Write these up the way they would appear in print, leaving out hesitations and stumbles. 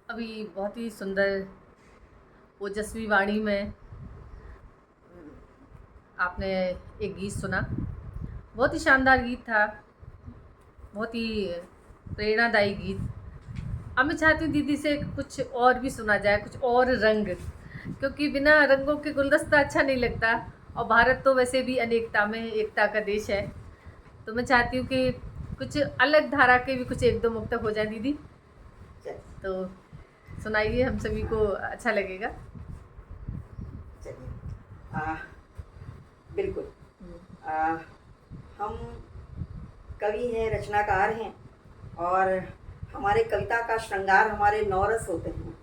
अभी बहुत ही सुंदर ओजस्वी वाणी में आपने एक गीत सुना। बहुत ही शानदार गीत था, बहुत ही प्रेरणादायी गीत। अब मैं चाहती हूँ दीदी से कुछ और भी सुना जाए, कुछ और रंग, क्योंकि बिना रंगों के गुलदस्ता अच्छा नहीं लगता। और भारत तो वैसे भी अनेकता में एकता का देश है। तो मैं चाहती हूँ कि कुछ अलग धारा के भी कुछ एक दो मुक्तक हो जाए दीदी। चलिए तो सुनाइए, हम सभी को अच्छा लगेगा। चलिए बिल्कुल। हम कवि हैं, रचनाकार हैं, और हमारे कविता का श्रृंगार हमारे नौरस होते हैं,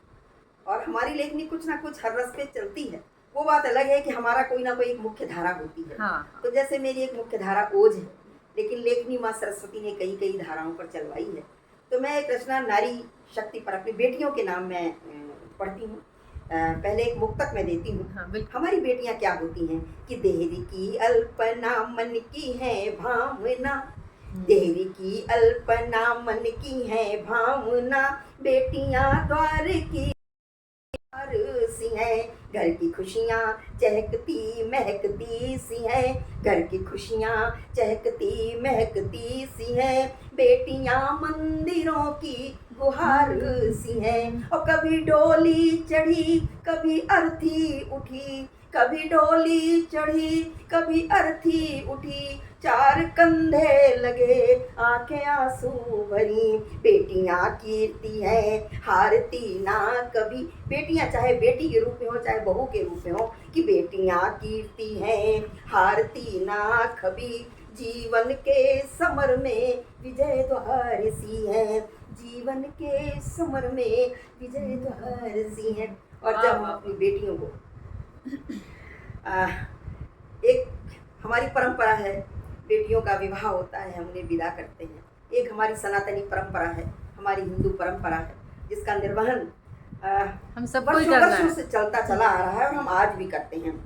और हमारी लेखनी कुछ ना कुछ हर रस पे चलती है। वो बात अलग है कि हमारा कोई ना कोई एक मुख्य धारा होती है। हाँ। तो जैसे मेरी एक मुख्य धारा ओज है, लेकिन लेखनी माँ सरस्वती ने कई कई धाराओं पर चलवाई है। तो मैं एक रचना नारी शक्ति पर अपनी बेटियों के नाम में पढ़ती हूँ। पहले एक मुक्तक मैं देती हूँ। हाँ, हमारी बेटियां क्या होती हैं कि देहरी की अल्पना मन की है भावना, देहरी की अल्पना मन की है भावना, बेटियां द्वार की सी है, घर की खुशियाँ चहकती महकती सी है, घर की खुशियाँ चहकती महकती सी है, बेटियां मंदिरों की गुहार सी है। और कभी डोली चढ़ी कभी अर्थी उठी, कभी डोली चढ़ी कभी अर्थी उठी, चार कंधे लगे आंखें आंसू भरी, बेटियां कीर्ति है हारती ना कभी। बेटियां चाहे बेटी के रूप में हो चाहे बहू के रूप में हो, कि बेटियां कीर्ति है हारती ना कभी, जीवन के समर में विजय द्वार सी है, जीवन के समर में विजय द्वार सी है। और जब हम अपनी बेटियों को एक हमारी परंपरा है, बेटियों का विवाह होता है, हम उन्हें विदा करते हैं। एक हमारी सनातनी परंपरा है, हमारी हिंदू परंपरा है, जिसका निर्वहन हम सबको वर्षों से चलता चला आ रहा है और हम आज भी करते हैं।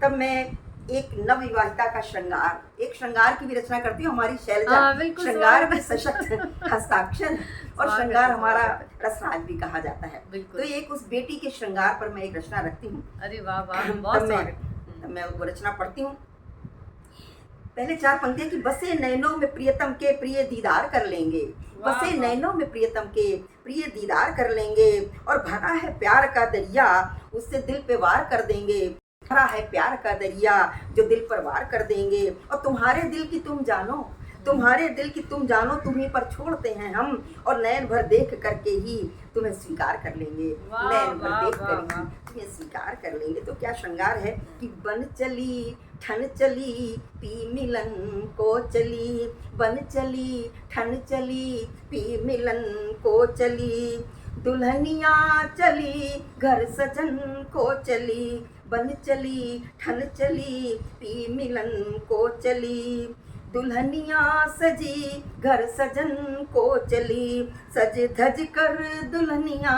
तब मैं एक नवविवाहिता का श्रृंगार, एक श्रृंगार की भी रचना करती हूँ। हमारी शैलजा श्रृंगार में सशक्त हस्ताक्षर, और श्रृंगार हमारा रसराज भी कहा जाता है। तो एक उस बेटी के श्रृंगार पर मैं एक रचना रखती हूँ। अरे वाह वाह, बहुत तब मैं वो रचना पढ़ती हूँ। पहले चार पंक्तियां कि बसे नैनों में प्रियतम के प्रिय दीदार कर लेंगे, बसे नैनों में प्रियतम के प्रिय दीदार कर लेंगे, और भरा है प्यार का दरिया उससे दिल पे वार कर देंगे, भरा है प्यार का दरिया जो दिल पर वार कर देंगे। और तुम्हारे दिल की तुम जानो, तुम्हारे दिल की तुम जानो, तुम्हीं पर छोड़ते हैं हम, और नैन भर देख करके ही तुम्हें स्वीकार कर लेंगे, नैन भर देख कर ही तुम्हें स्वीकार कर लेंगे। तो क्या श्रृंगार है कि बन चली ठन चली पी मिलन को चली, बन चली ठन चली पी मिलन को चली, दुल्हनिया चली घर सजन को चली, बन चली ठन चली पी मिलन को चली, दुल्हनिया सजी घर सजन को चली, सज धज कर दुल्हनिया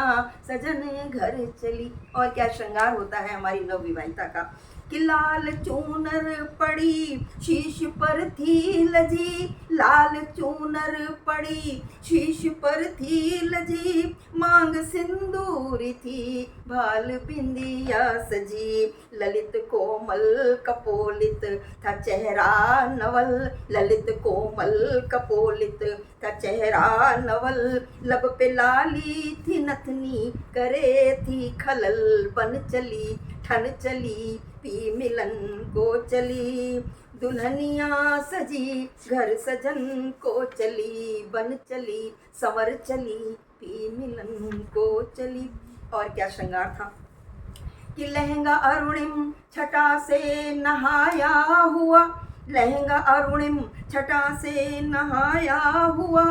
सजन घर चली। और क्या श्रृंगार होता है हमारी नवविवाहिता का कि लाल चूनर पड़ी शीश पर थी लजी, लाल चूनर पड़ी शीश पर थी लजी, मांग सिंदूरी थी भाल बिंदिया सजी, ललित कोमल कपोलित था चेहरा नवल, ललित कोमल कपोलित का चेहरा नवल, लब पे लाली थी नथनी करे थी खलल, बन चली ठन चली पी मिलन को चली, दुल्हनिया सजी घर सजन को चली, बन चली संवर चली पी मिलन को चली। और क्या श्रृंगार था कि लहंगा अरुणिम छटा से नहाया हुआ, लहंगा अरुणिम छटा से नहाया हुआ,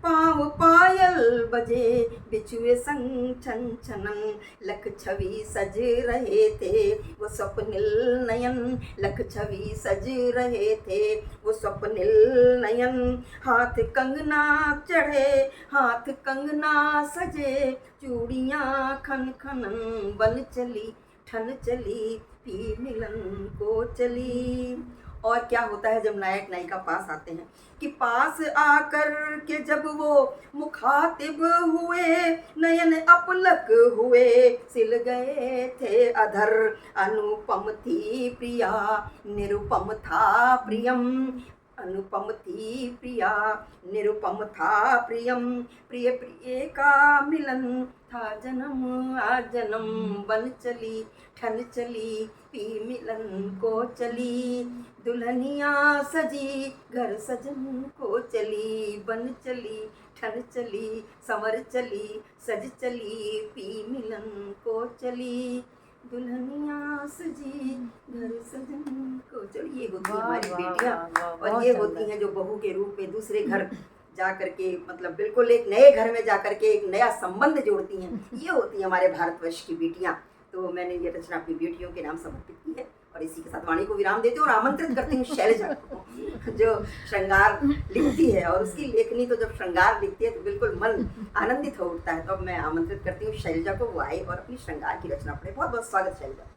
पाँव पायल बजे बिछुए संग छन छनन, लख छवि सज रहे थे वो स्वप्निल नयन, लख छवि सज रहे थे वो स्वप्निल नयन, हाथ कंगना चढ़े हाथ कंगना सजे, चूड़ियाँ खन खनन, बन चली ठन चली पी मिलन को चली। और क्या होता है जब नायक नायिका पास आते हैं कि पास आकर के जब वो मुखातिब हुए, नयन अपलक हुए, सिल गए थे अधर, अनुपम थी प्रिया, निरुपम था प्रियम, अनुपम थी प्रिया, निरुपम था प्रियम, प्रिय प्रिय का मिलन था जन्म आ जन्म, बन चली ठन चली पी मिलन को चली, दुल्हनिया सजी घर सजन को चली, बन चली ठन चली संवर चली सज चली पी मिलन को चली, दुल्हनिया सजी घर सजन को चली। ये होती है हमारी बेटियां, और ये होती हैं जो बहू के रूप में दूसरे घर जा करके, मतलब बिल्कुल एक नए घर में जा करके एक नया संबंध जोड़ती हैं। ये होती है हमारे भारतवर्ष की बेटियां। तो मैंने ये रचना अपनी बेटियों के नाम समर्पित की है और इसी के साथ वाणी को विराम देती हूँ और आमंत्रित करती हूँ शैलजा को, जो श्रृंगार लिखती है, और उसकी लेखनी तो जब श्रृंगार लिखती है तो बिल्कुल मन आनंदित हो उठता है। तो अब मैं आमंत्रित करती हूँ शैलजा को, वो आए और अपनी श्रृंगार की रचना पढ़े। बहुत बहुत स्वागत शैलजा।